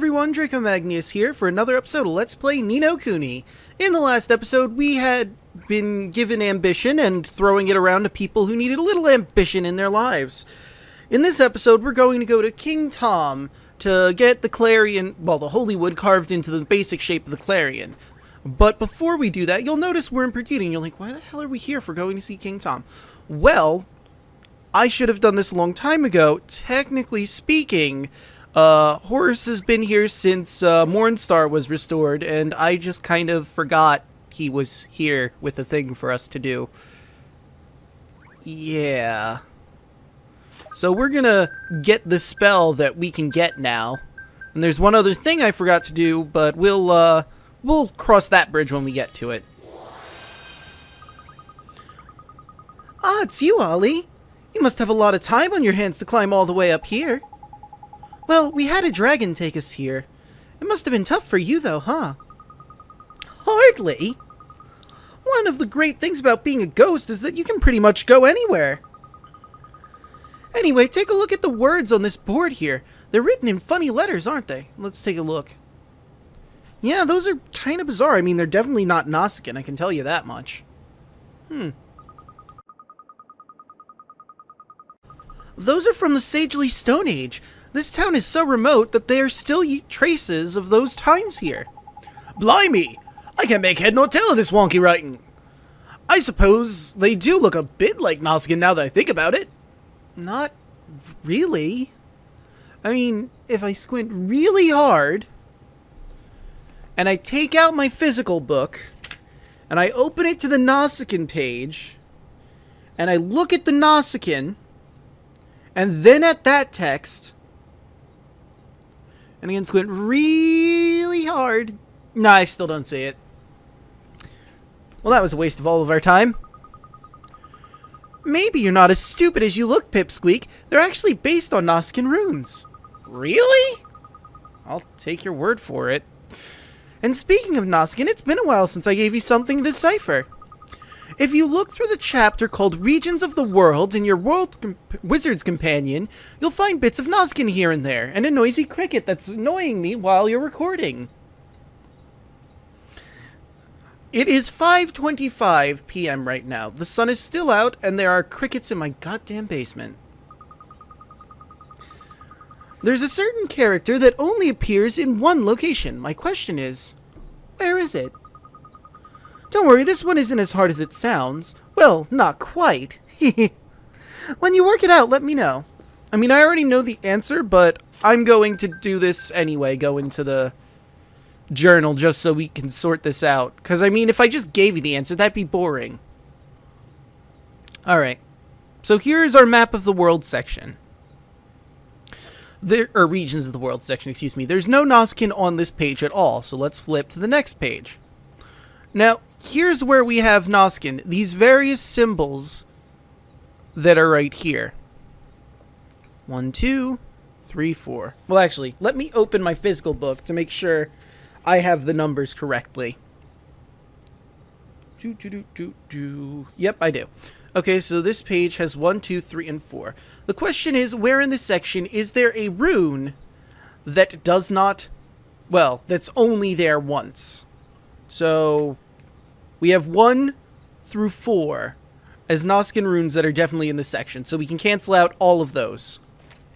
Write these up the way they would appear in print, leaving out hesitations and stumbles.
everyone, Draco Magnius here for another episode of Let's Play Ni no Kuni. In the last episode, we had been given ambition and throwing it around to people who needed a little ambition in their lives. In this episode, we're going to go to King Tom to get the Clarion, well, the holy wood carved into the basic shape of the Clarion. But before we do that, you'll notice we're in Perdita, and you're like, why the hell are we here for going to see King Tom? Well, I should have done this a long time ago. Technically speaking, Horus has been here since Mornstar was restored, and I just kind of forgot he was here with a thing for us to do. Yeah. So we're gonna get the spell that we can get now. And there's one other thing I forgot to do, but we'll cross that bridge when we get to it. Ah, it's you, Ollie. You must have a lot of time on your hands to climb all the way up here. Well, we had a dragon take us here. It must have been tough for you, though, huh? Hardly. One of the great things about being a ghost is that you can pretty much go anywhere. Anyway, take a look at the words on this board here. They're written in funny letters, aren't they? Let's take a look. Yeah, those are kind of bizarre. I mean, they're definitely not Nausicaan, I can tell you that much. Those are from the Sagely Stone Age. This town is so remote that there are still traces of those times here. Blimey! I can't make head nor tail of this wonky writing. I suppose they do look a bit like Nausicaan now that I think about it. Not really. I mean, if I squint really hard, and I take out my physical book, and I open it to the Nausicaan page, and I look at the Nausicaan, and then at that text, and again squint really hard. Nah, I still don't see it. Well, that was a waste of all of our time. Maybe you're not as stupid as you look, Pipsqueak. They're actually based on Nausicaan runes. Really? I'll take your word for it. And speaking of Nausicaan, it's been a while since I gave you something to decipher. If you look through the chapter called Regions of the World in your Wizard's Companion, you'll find bits of Nausicaan here and there, and a noisy cricket that's annoying me while you're recording. It is 5:25 p.m. right now. The sun is still out, and there are crickets in my goddamn basement. There's a certain character that only appears in one location. My question is, where is it? Don't worry, this one isn't as hard as it sounds. Well, not quite. When you work it out, let me know. I mean, I already know the answer, but I'm going to do this anyway, go into the journal just so we can sort this out. Because, I mean, if I just gave you the answer, that'd be boring. Alright. So here's our map of the world section. Or regions of the world section, excuse me. There's no Nausicaan on this page at all, so let's flip to the next page. Now, here's where we have Nausicaan. These various symbols that are right here. 1, 2, 3, 4. Well, actually, let me open my physical book to make sure I have the numbers correctly. Yep, I do. Okay, so this page has 1, 2, 3, and 4. The question is, where in this section is there a rune that does not, well, that's only there once? So, we have 1 through 4 as Nausicaan runes that are definitely in this section. So we can cancel out all of those,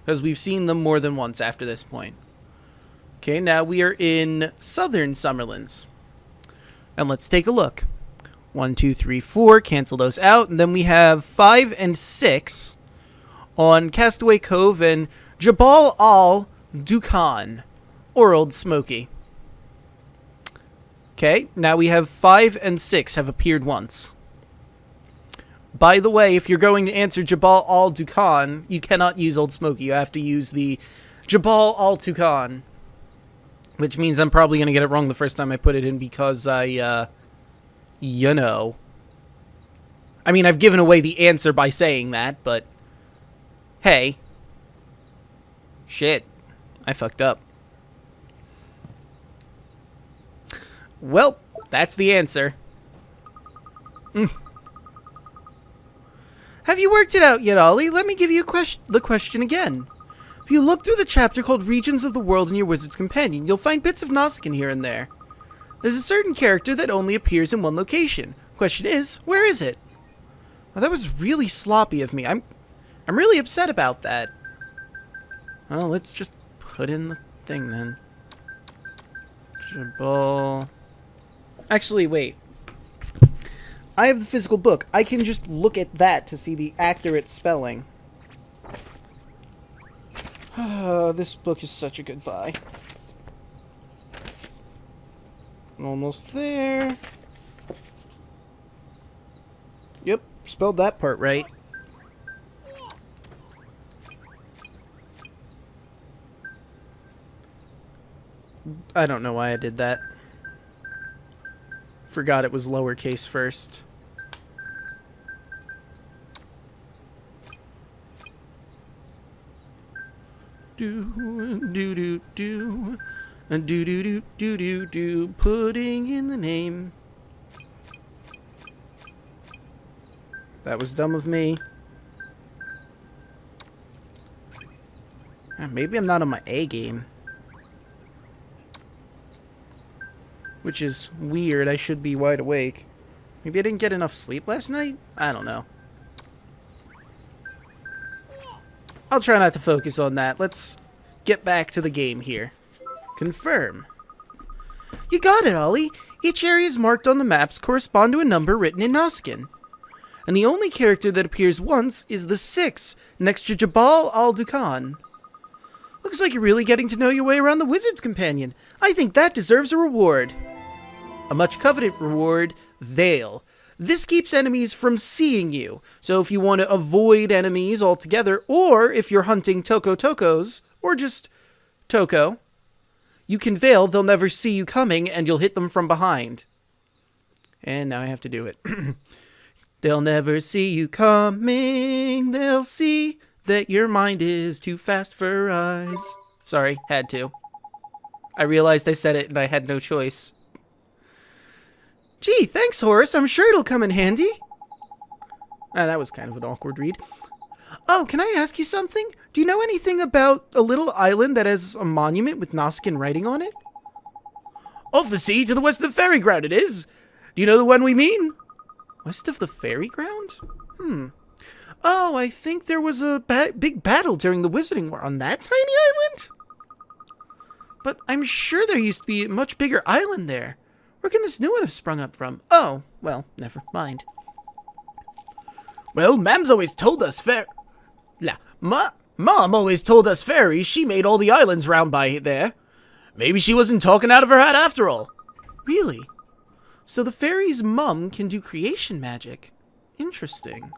because we've seen them more than once after this point. Okay, now we are in Southern Summerlands. And let's take a look. 1, 2, 3, 4, cancel those out. And then we have 5 and 6 on Castaway Cove and Jabal al-Dukhan, or Old Smoky. Okay, now we have 5 and 6 have appeared once. By the way, if you're going to answer Jabal al-Dukhan, you cannot use Old Smoky. You have to use the Jabal al-Dukhan. Which means I'm probably going to get it wrong the first time I put it in because I, you know. I mean, I've given away the answer by saying that, but hey. Shit. I fucked up. Well, that's the answer. Have you worked it out yet, Ollie? Let me give you the question again. If you look through the chapter called Regions of the World in your Wizard's Companion, you'll find bits of Nausicaan here and there. There's a certain character that only appears in one location. Question is, where is it? Well, that was really sloppy of me. I'm really upset about that. Well, let's just put in the thing then. Jabal. Actually, wait. I have the physical book. I can just look at that to see the accurate spelling. This book is such a good buy. Almost there. Yep, spelled that part right. I don't know why I did that. Forgot it was lowercase first. Putting in the name. That was dumb of me. Maybe I'm not on my A game. Which is weird. I should be wide awake. Maybe I didn't get enough sleep last night? I don't know. I'll try not to focus on that. Let's get back to the game here. Confirm. You got it, Ollie. Each areas marked on the maps correspond to a number written in Nausicaan. And the only character that appears once is the 6, next to Jabal al-Dukhan. Looks like you're really getting to know your way around the Wizard's Companion. I think that deserves a reward. A much coveted reward, Veil. This keeps enemies from seeing you. So if you want to avoid enemies altogether, or if you're hunting Tokos, or just Toko, you can Veil, they'll never see you coming, and you'll hit them from behind. And now I have to do it. They'll never see you coming, they'll see that your mind is too fast for eyes. Sorry, had to. I realized I said it and I had no choice. Gee, thanks, Horace. I'm sure it'll come in handy. That was kind of an awkward read. Oh, can I ask you something? Do you know anything about a little island that has a monument with Nausicaan writing on it? Off the sea to the west of the ferry ground it is. Do you know the one we mean? West of the ferry ground? Oh, I think there was a big battle during the Wizarding War on that tiny island? But I'm sure there used to be a much bigger island there. Where can this new one have sprung up from? Oh, well, never mind. Well, Mam's always told us Mom always told us fairies she made all the islands round by there. Maybe she wasn't talking out of her hat after all. Really? So the fairy's mum can do creation magic. Interesting.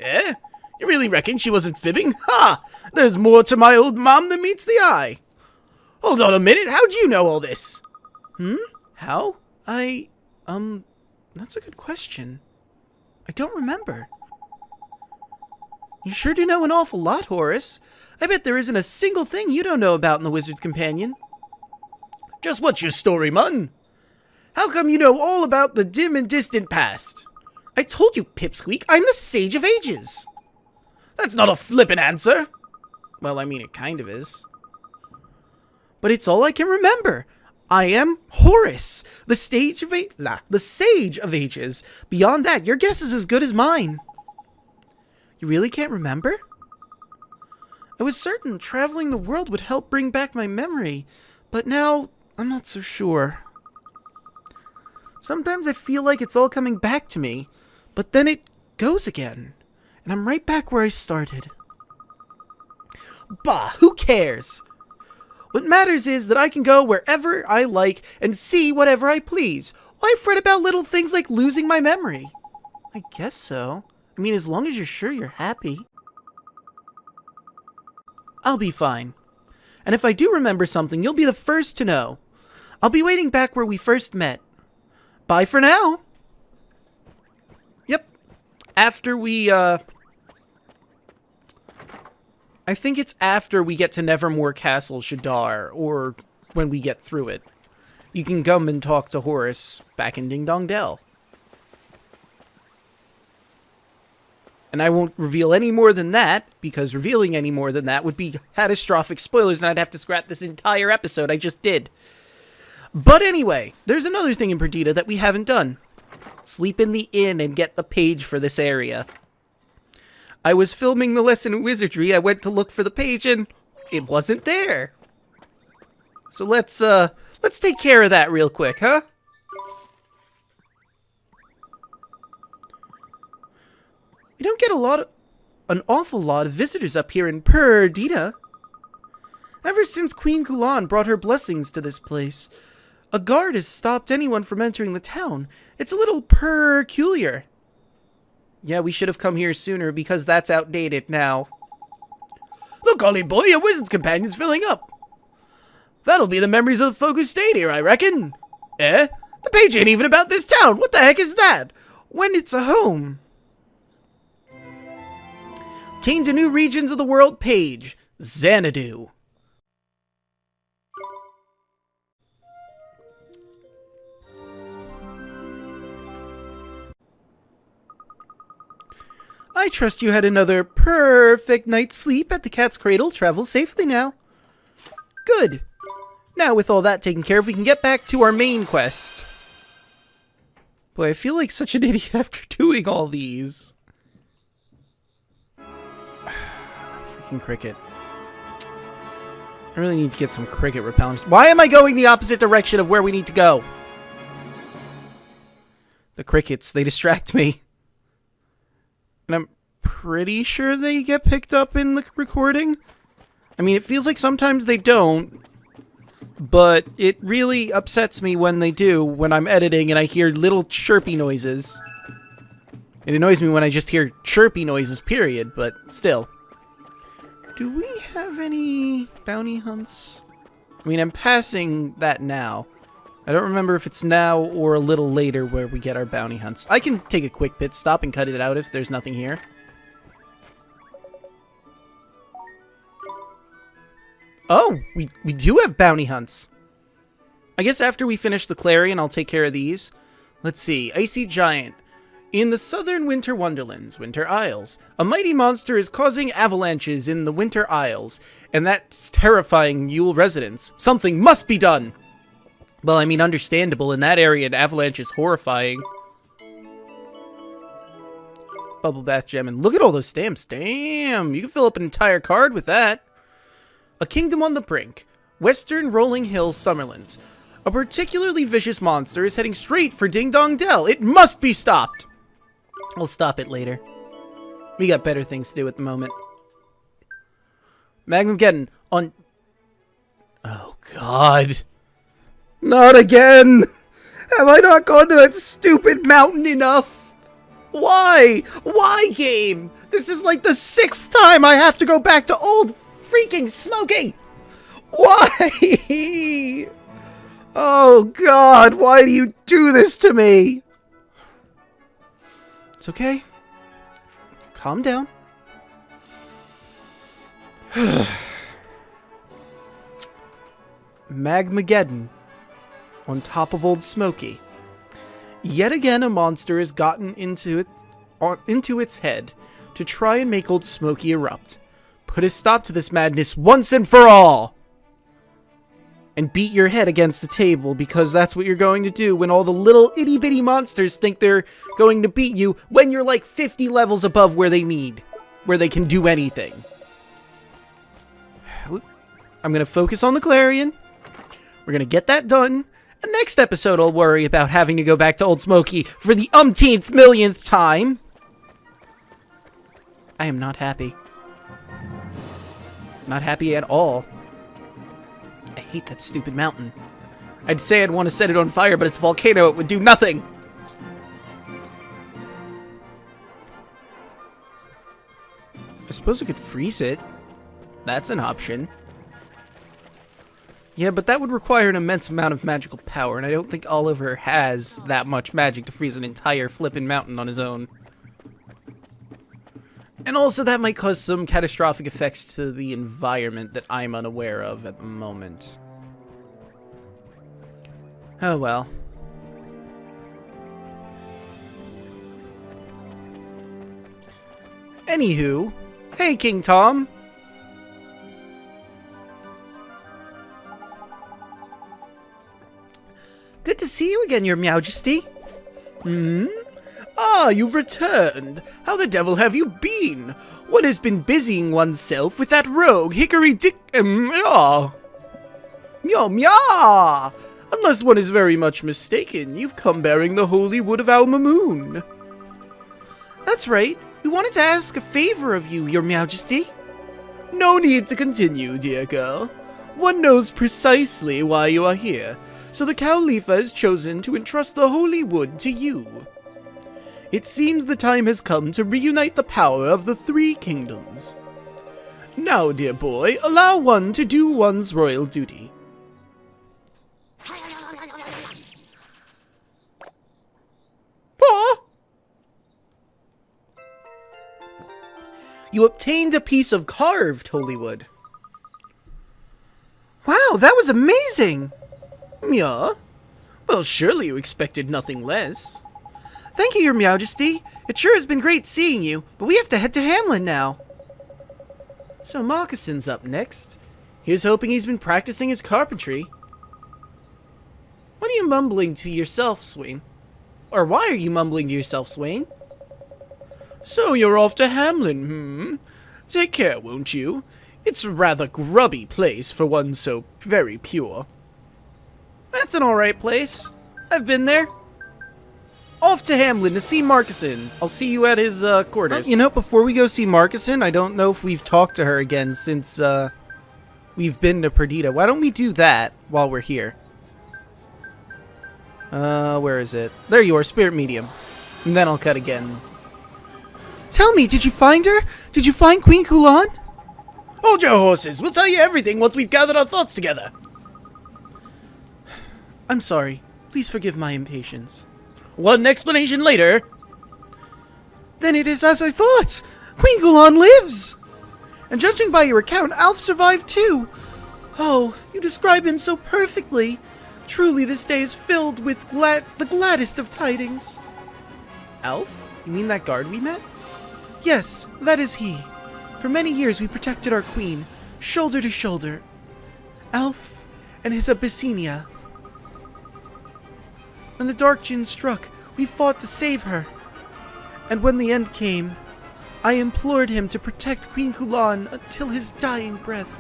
Eh? You really reckon she wasn't fibbing? Ha! There's more to my old mom than meets the eye. Hold on a minute, how'd you know all this? How? That's a good question. I don't remember. You sure do know an awful lot, Horace. I bet there isn't a single thing you don't know about in the Wizard's Companion. Just what's your story, Mun? How come you know all about the dim and distant past? I told you, Pipsqueak, I'm the Sage of Ages. That's not a flippin' answer. Well, I mean, it kind of is. But it's all I can remember. I am Horace, the Sage of Ages. Beyond that, your guess is as good as mine. You really can't remember? I was certain traveling the world would help bring back my memory, but now I'm not so sure. Sometimes I feel like it's all coming back to me, but then it goes again, and I'm right back where I started. Bah, who cares? What matters is that I can go wherever I like and see whatever I please. Why fret about little things like losing my memory? I guess so. I mean, as long as you're sure you're happy. I'll be fine. And if I do remember something, you'll be the first to know. I'll be waiting back where we first met. Bye for now. Yep. After we, I think it's after we get to Nevermore Castle Shadar, or when we get through it. You can come and talk to Horace back in Ding Dong Dell. And I won't reveal any more than that, because revealing any more than that would be catastrophic spoilers, and I'd have to scrap this entire episode I just did. But anyway, there's another thing in Perdita that we haven't done. Sleep in the inn and get the page for this area. I was filming the lesson in wizardry, I went to look for the page, and it wasn't there. So let's take care of that real quick, huh? We don't get an awful lot of visitors up here in Perdita. Ever since Queen Kulan brought her blessings to this place, a guard has stopped anyone from entering the town. It's a little peculiar. Yeah, we should have come here sooner because that's outdated now. Look, Ollie boy, your wizard's companion's filling up. That'll be the memories of the folk who stayed here, I reckon. Eh? The page ain't even about this town. What the heck is that? When it's a home. Came to new regions of the world page. Xanadu. I trust you had another perfect night's sleep at the cat's cradle. Travel safely now. Good. Now with all that taken care of, we can get back to our main quest. Boy, I feel like such an idiot after doing all these. Freaking cricket. I really need to get some cricket repellents. Why am I going the opposite direction of where we need to go? The crickets, they distract me. And I'm pretty sure they get picked up in the recording. I mean, it feels like sometimes they don't. But it really upsets me when they do, when I'm editing and I hear little chirpy noises. It annoys me when I just hear chirpy noises, period, but still. Do we have any bounty hunts? I mean, I'm passing that now. I don't remember if it's now or a little later where we get our bounty hunts. I can take a quick pit stop and cut it out if there's nothing here. Oh, we do have bounty hunts. I guess after we finish the Clarion, I'll take care of these. Let's see. Icy Giant. In the southern Winter Wonderlands, Winter Isles, a mighty monster is causing avalanches in the Winter Isles, and that's terrifying Yule residents. Something must be done! Well, I mean, understandable. In that area, an avalanche is horrifying. Bubble Bath Gem, and look at all those stamps. Damn, you can fill up an entire card with that. A Kingdom on the Brink. Western Rolling Hills, Summerlands. A particularly vicious monster is heading straight for Ding Dong Dell. It must be stopped. I'll stop it later. We got better things to do at the moment. Magnius on... Oh, God. Not again! Have I not gone to that stupid mountain enough? Why? Why, game? This is like the 6th time I have to go back to old freaking Smokey! Why? Oh, God, why do you do this to me? It's okay. Calm down. Magmageddon. On top of Old Smoky. Yet again a monster has gotten into its head to try and make Old Smoky erupt. Put a stop to this madness once and for all! And beat your head against the table, because that's what you're going to do when all the little itty-bitty monsters think they're going to beat you when you're like 50 levels above where they can do anything. I'm going to focus on the Clarion. We're going to get that done. And next episode I'll worry about having to go back to Old Smoky for the umpteenth millionth time. I am not happy. Not happy at all. I hate that stupid mountain. I'd say I'd want to set it on fire, but it's a volcano. It would do nothing. I suppose I could freeze it. That's an option. Yeah, but that would require an immense amount of magical power, and I don't think Oliver has that much magic to freeze an entire flippin' mountain on his own. And also, that might cause some catastrophic effects to the environment that I'm unaware of at the moment. Oh well. Anywho, hey, King Tom. Good to see you again, Your Majesty. Hmm? Ah, you've returned. How the devil have you been? One has been busying oneself with that rogue Hickory Dick... Meow. Meow, meow. Unless one is very much mistaken, you've come bearing the holy wood of Al-Mamoon. That's right. We wanted to ask a favor of you, Your Majesty. No need to continue, dear girl. One knows precisely why you are here, so the Khalifa has chosen to entrust the holy wood to you. It seems the time has come to reunite the power of the three kingdoms. Now, dear boy, allow one to do one's royal duty. Pa? You obtained a piece of carved holy wood. Wow, that was amazing! Yeah? Well, surely you expected nothing less. Thank you, Your Majesty. It sure has been great seeing you, but we have to head to Hamlin now. So Marcassin's up next. Here's hoping he's been practicing his carpentry. What are you mumbling to yourself, Swain? Or why are you mumbling to yourself, Swain? So you're off to Hamlin, Take care, won't you? It's a rather grubby place for one so very pure. That's an alright place. I've been there. Off to Hamlin to see Marcassin. I'll see you at his quarters. You know, before we go see Marcassin, I don't know if we've talked to her again since we've been to Perdita. Why don't we do that while we're here? Where is it? There you are, Spirit Medium. And then I'll cut again. Tell me, did you find her? Did you find Queen Kulan? Hold your horses. We'll tell you everything once we've gathered our thoughts together. I'm sorry. Please forgive my impatience. One explanation later. Then it is as I thought. Queen Kulan lives. And judging by your account, Alf survived too. Oh, you describe him so perfectly. Truly, this day is filled with the gladdest of tidings. Alf? You mean that guard we met? Yes, that is he. For many years we protected our queen, shoulder to shoulder. Alf and his Abyssinia. When the Dark Djinn struck, we fought to save her. And when the end came, I implored him to protect Queen Kulan until his dying breath.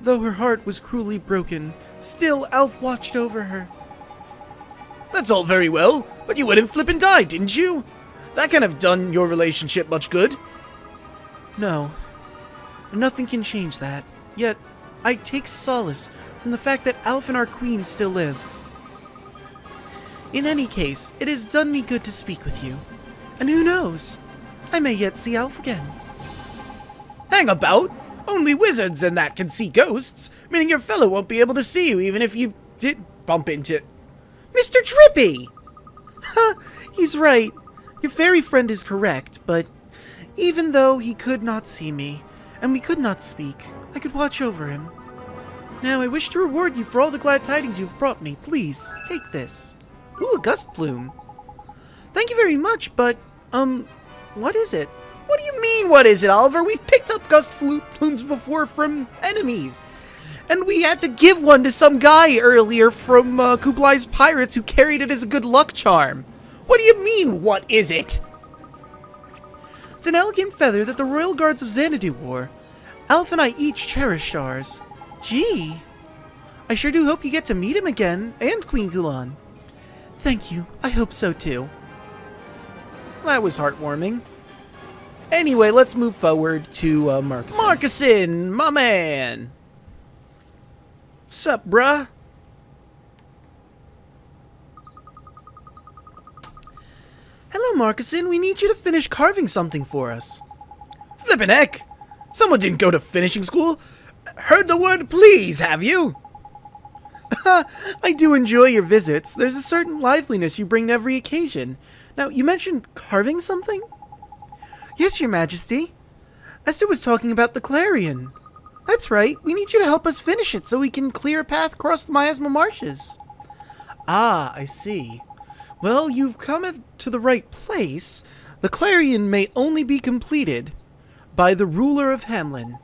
Though her heart was cruelly broken, still Alf watched over her. That's all very well, but you went and flip and died, didn't you? That can't have done your relationship much good. No. Nothing can change that. Yet, I take solace from the fact that Alf and our queen still live. In any case, it has done me good to speak with you. And who knows? I may yet see Alf again. Hang about! Only wizards and that can see ghosts, meaning your fellow won't be able to see you even if you did bump into... Mr. Trippy! Ha! He's right. Your fairy friend is correct, but even though he could not see me, and we could not speak, I could watch over him. Now I wish to reward you for all the glad tidings you've brought me. Please, take this. Ooh, a gust plume. Thank you very much, but, what is it? What do you mean, what is it, Oliver? We've picked up gust plumes before from enemies. And we had to give one to some guy earlier from Kublai's pirates who carried it as a good luck charm. What do you mean, what is it? It's an elegant feather that the royal guards of Xanadu wore. Alf and I each cherished ours. Gee. I sure do hope you get to meet him again, and Queen Kulan. Thank you. I hope so too. That was heartwarming. Anyway, let's move forward to Marcassin. Marcassin, my man! Sup, bruh? Hello, Marcassin. We need you to finish carving something for us. Flippin' heck! Someone didn't go to finishing school. Heard the word please, have you? I do enjoy your visits. There's a certain liveliness you bring to every occasion. Now, you mentioned carving something? Yes, Your Majesty. Esther was talking about the Clarion. That's right. We need you to help us finish it so we can clear a path across the Miasma Marshes. Ah, I see. Well, you've come to the right place. The Clarion may only be completed by the ruler of Hamlin,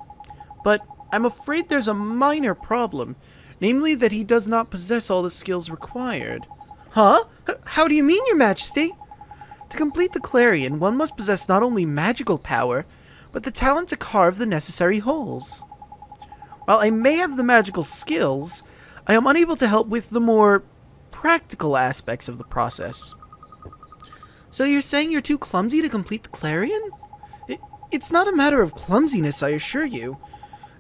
but I'm afraid there's a minor problem, namely that he does not possess all the skills required. Huh? How do you mean, Your Majesty? To complete the Clarion, one must possess not only magical power, but the talent to carve the necessary holes. While I may have the magical skills, I am unable to help with the more practical aspects of the process. So you're saying you're too clumsy to complete the Clarion? It's not a matter of clumsiness, I assure you.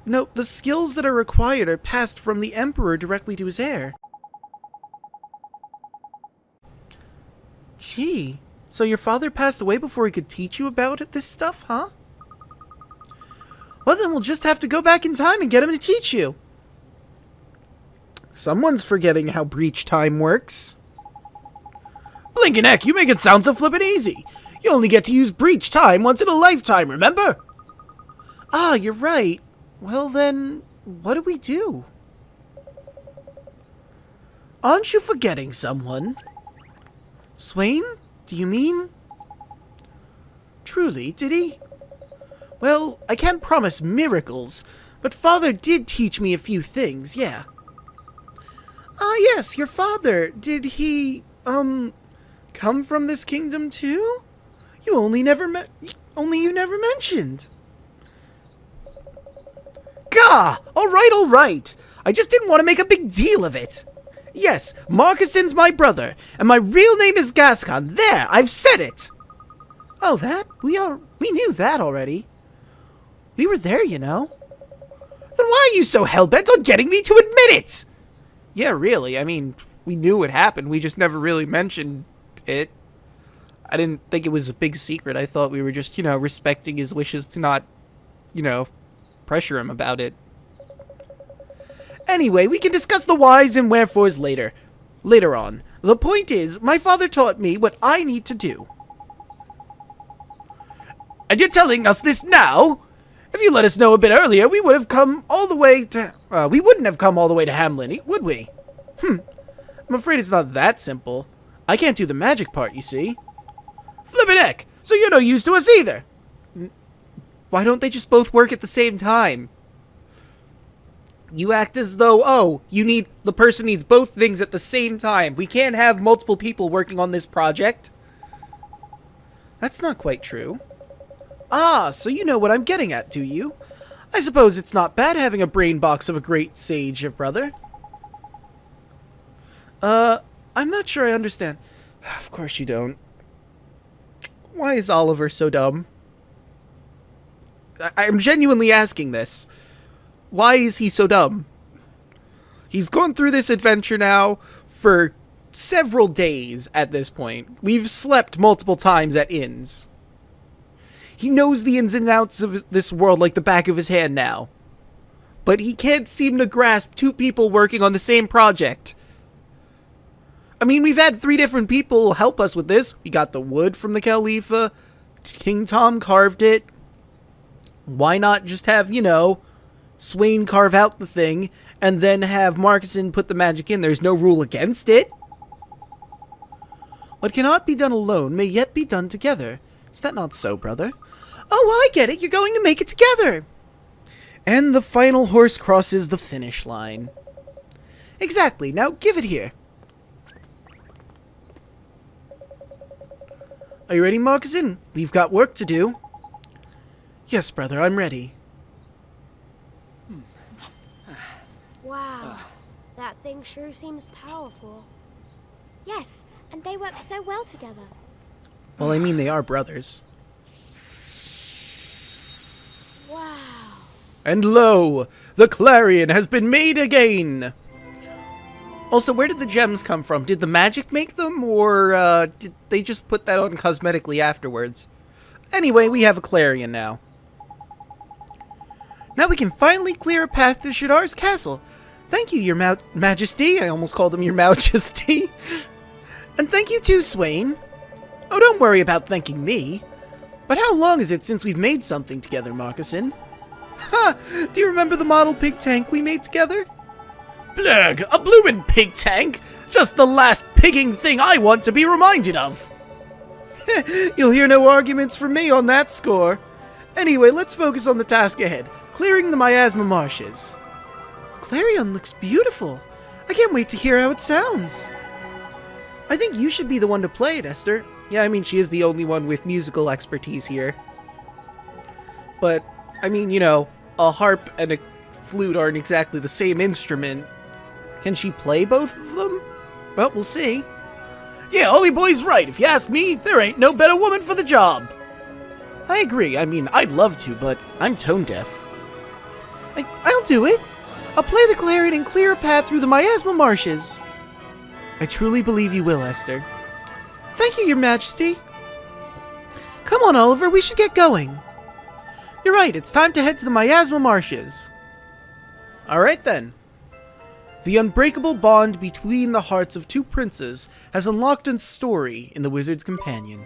No, the skills that are required are passed from the Emperor directly to his heir. Gee, so your father passed away before he could teach you about this stuff, huh? Well, then we'll just have to go back in time and get him to teach you. Someone's forgetting how breach time works. Blinkin' heck, you make it sound so flippin' easy. You only get to use breach time once in a lifetime, remember? Ah, you're right. Well then, what do we do? Aren't you forgetting someone? Swain? Do you mean? Truly, did he? Well, I can't promise miracles, but Father did teach me a few things, yeah. Ah, yes, your father. Did he, come from this kingdom too? You never mentioned. Gah! All right. I just didn't want to make a big deal of it. Yes, Marcassin's my brother, and my real name is Gascon. There, I've said it. Oh, that? We knew that already. We were there, you know. Then why are you so hell-bent on getting me to admit it? Yeah, really, I mean, we knew it happened. We just never really mentioned it. I didn't think it was a big secret. I thought we were just, respecting his wishes to not, pressure him about it. Anyway, we can discuss the whys and wherefores later on. The point is, my father taught me what I need to do. And you're telling us this now? If you let us know a bit earlier, we would have come all the way to... we wouldn't have come all the way to Hamlin, would we? I'm afraid it's not that simple. I can't do the magic part, you see. Flippin' heck! So you're no use to us either! Why don't they just both work at the same time? You act as though, the person needs both things at the same time. We can't have multiple people working on this project. That's not quite true. Ah, so you know what I'm getting at, do you? I suppose it's not bad having a brain box of a great sage, brother. I'm not sure I understand. Of course you don't. Why is Oliver so dumb? I'm genuinely asking this. Why is he so dumb? He's gone through this adventure now for several days at this point. We've slept multiple times at inns. He knows the ins and outs of this world like the back of his hand now. But he can't seem to grasp two people working on the same project. I mean, we've had 3 different people help us with this. We got the wood from the Khalifa. King Tom carved it. Why not just have, Swain carve out the thing, and then have Marcassin put the magic in? There's no rule against it. What cannot be done alone may yet be done together. Is that not so, brother? Oh, I get it. You're going to make it together. And the final horse crosses the finish line. Exactly. Now, give it here. Are you ready, Marcassin? We've got work to do. Yes, brother, I'm ready. Wow, that thing sure seems powerful. Yes, and they work so well together. Well, I mean, they are brothers. Wow. And lo, the Clarion has been made again! Also, where did the gems come from? Did the magic make them, or did they just put that on cosmetically afterwards? Anyway, we have a Clarion now. Now we can finally clear a path to Shadar's castle. Thank you, Your Majesty. I almost called him Your Majesty. And thank you too, Swain. Oh, don't worry about thanking me. But how long is it since we've made something together, Marcassin? Ha! Do you remember the model pig tank we made together? Blurg, a bloomin' pig tank? Just the last pigging thing I want to be reminded of. You'll hear no arguments from me on that score. Anyway, let's focus on the task ahead, clearing the miasma marshes. Clarion looks beautiful. I can't wait to hear how it sounds. I think you should be the one to play it, Esther. Yeah, I mean, she is the only one with musical expertise here. But, I mean, you know, a harp and a flute aren't exactly the same instrument. Can she play both of them? Well, we'll see. Yeah, Ollie Boy's right. If you ask me, there ain't no better woman for the job. I agree. I mean, I'd love to, but I'm tone deaf. I'll do it. I'll play the clarion and clear a path through the miasma marshes. I truly believe you will, Esther. Thank you, Your Majesty. Come on, Oliver, we should get going. You're right, it's time to head to the miasma marshes. Alright then. The unbreakable bond between the hearts of two princes has unlocked a story in the Wizard's Companion.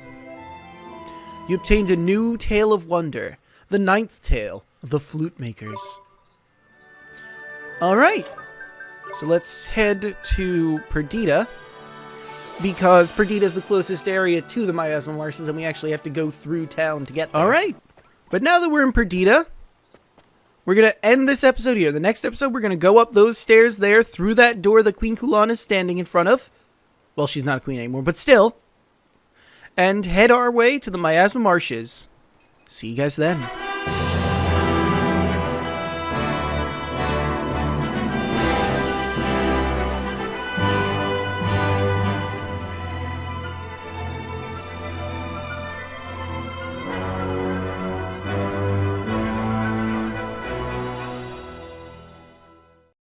You obtained a new tale of wonder, the 9th tale of the Flute Makers. Alright, so let's head to Perdita, because Perdita is the closest area to the miasma marshes, and we actually have to go through town to get there. Alright, but now that we're in Perdita, we're going to end this episode here. The next episode, we're going to go up those stairs there, through that door that Queen Kulan is standing in front of. Well, she's not a queen anymore, but still. And head our way to the miasma marshes. See you guys then.